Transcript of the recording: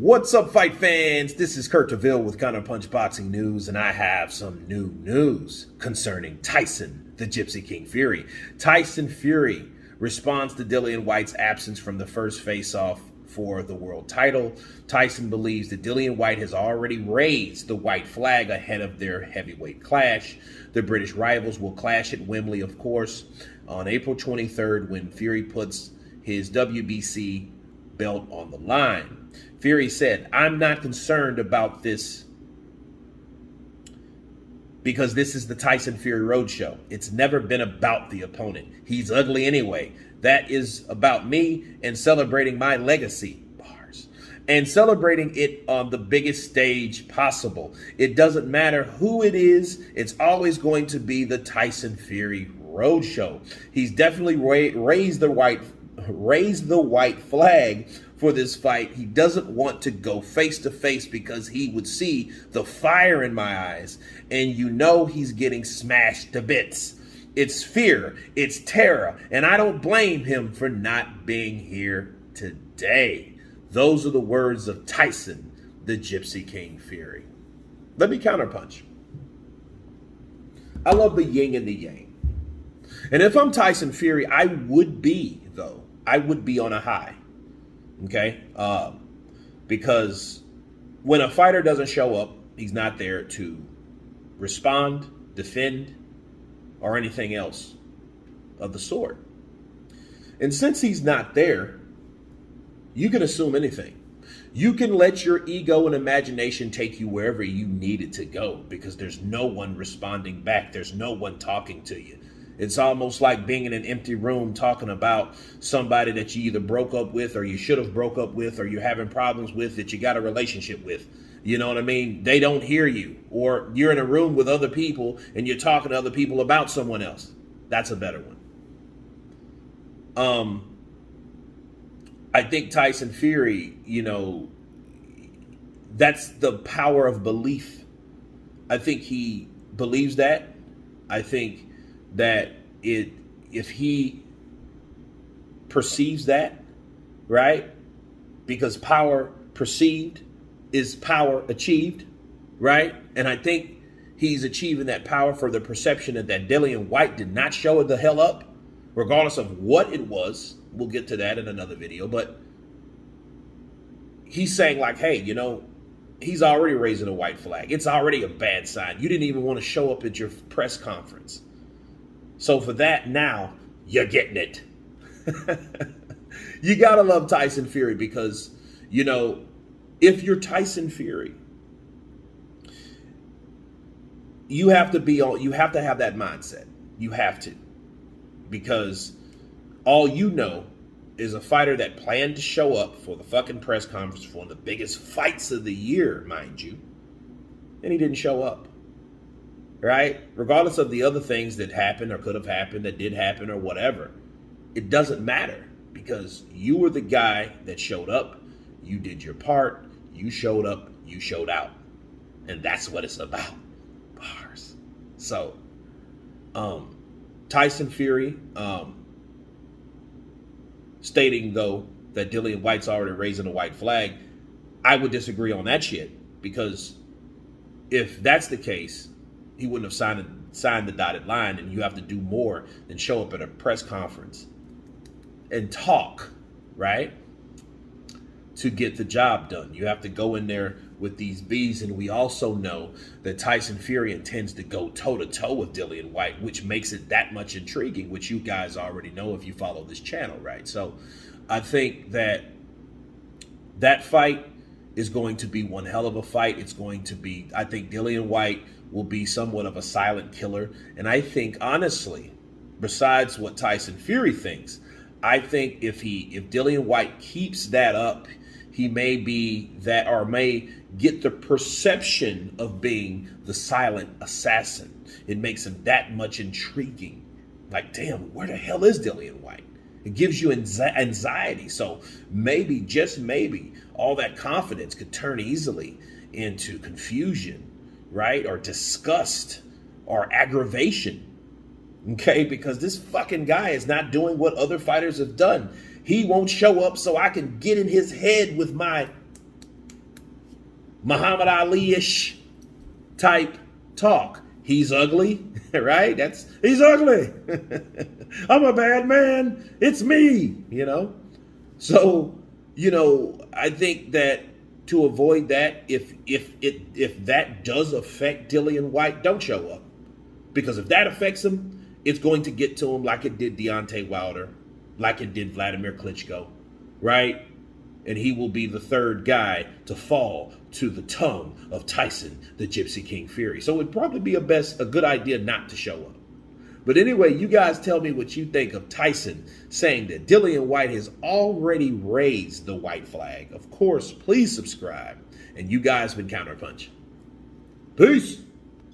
What's up, fight fans? This is Kurt DeVille with Counterpunched Boxing News, and I have some new news concerning Tyson, the Gypsy King Fury. Tyson Fury responds to Dillian Whyte's absence from the first face-off for the world title. Tyson believes that Dillian Whyte has already raised the white flag ahead of their heavyweight clash. The British rivals will clash at Wembley, of course, on April 23rd when Fury puts his WBC belt on the line. Fury said, "I'm not concerned about this because this is the Tyson Fury Roadshow. It's never been about the opponent. He's ugly anyway. That is about me and celebrating my legacy." Bars. And celebrating it on the biggest stage possible. It doesn't matter who it is. It's always going to be the Tyson Fury Roadshow. He's definitely raised the white flag for this fight. He doesn't want to go face to face because he would see the fire in my eyes, and you know he's getting smashed to bits. It's fear, it's terror, and I don't blame him for not being here today. Those are the words of Tyson, the Gypsy King Fury. Let me counterpunch. I love the yin and the yang. And if I'm Tyson Fury, I would be on a high. Okay? Because when a fighter doesn't show up, he's not there to respond, defend, or anything else of the sort. And since he's not there, you can assume anything. You can let your ego and imagination take you wherever you need it to go because there's no one responding back. There's no one talking to you. It's almost like being in an empty room talking about somebody that you either broke up with or you should have broke up with or you're having problems with that you got a relationship with. You know what I mean? They don't hear you. Or you're in a room with other people and you're talking to other people about someone else. That's a better one. I think Tyson Fury, that's the power of belief. I think he believes that. I think that if he perceives that, right? Because power perceived is power achieved, right? And I think he's achieving that power for the perception that Dillian Whyte did not show the hell up, regardless of what it was. We'll get to that in another video, but he's saying like, hey, he's already raising a white flag. It's already a bad sign. You didn't even want to show up at your press conference. So for that, now you're getting it. You got to love Tyson Fury because, if you're Tyson Fury, you have to have that mindset. You have to. Because all you know is a fighter that planned to show up for the fucking press conference for one of the biggest fights of the year, mind you, and he didn't show up. Right? Regardless of the other things that happened or could have happened, that did happen or whatever, it doesn't matter because you were the guy that showed up. You did your part. You showed up. You showed out. And that's what it's about. Bars. So, Tyson Fury, stating though that Dillian Whyte's already raising a white flag, I would disagree on that shit because if that's the case, he wouldn't have signed the dotted line, and you have to do more than show up at a press conference and talk, right, to get the job done. You have to go in there with these bees, and we also know that Tyson Fury intends to go toe-to-toe with Dillian Whyte, which makes it that much intriguing, which you guys already know if you follow this channel, right? So I think that fight is going to be one hell of a fight. I think Dillian Whyte will be somewhat of a silent killer. And I think, honestly, besides what Tyson Fury thinks, I think if Dillian Whyte keeps that up, he may be that, or may get the perception of being the silent assassin. It makes him that much intriguing. Like, damn, where the hell is Dillian Whyte? It gives you anxiety. So maybe, just maybe, all that confidence could turn easily into confusion, right? Or disgust or aggravation. Okay? Because this fucking guy is not doing what other fighters have done. He won't show up so I can get in his head with my Muhammad Ali-ish type talk. He's ugly, right? He's ugly. I'm a bad man. It's me, So, I think that to avoid that, if that does affect Dillian Whyte, don't show up. Because if that affects him, it's going to get to him like it did Deontay Wilder, like it did Vladimir Klitschko, right? And he will be the third guy to fall to the tongue of Tyson, the Gypsy King Fury. So it'd probably be a good idea not to show up. But anyway, you guys tell me what you think of Tyson saying that Dillian Whyte has already raised the white flag. Of course, please subscribe. And you guys been Counterpunch. Peace.